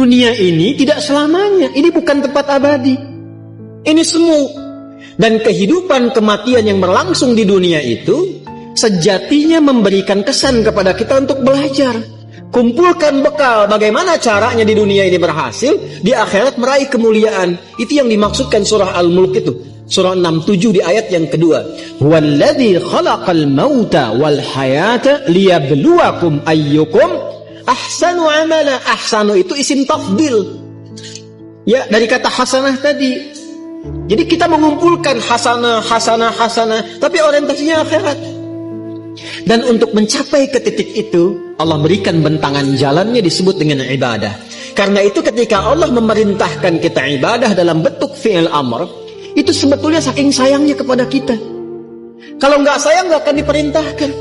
dunia ini tidak selamanya. Ini bukan tempat abadi. Ini semu. Dan kehidupan kematian yang berlangsung di dunia itu sejatinya memberikan kesan kepada kita untuk belajar. Kumpulkan bekal bagaimana caranya di dunia ini berhasil, di akhirat meraih kemuliaan. Itu yang dimaksudkan surah Al-Mulk itu. Surah 67 di ayat yang kedua. Walladzi khalaqal mauta wal hayata liyabluwakum ayyukum ahsanu amala. Ahsanu itu isim tafdil. Ya, dari kata hasanah tadi. Jadi kita mengumpulkan hasanah, tapi orientasinya akhirat. Dan untuk mencapai ke titik itu, Allah berikan bentangan jalannya disebut dengan ibadah. Karena itu ketika Allah memerintahkan kita ibadah dalam bentuk fi'il amr, itu sebetulnya saking sayangnya kepada kita. Kalau nggak sayang nggak akan diperintahkan.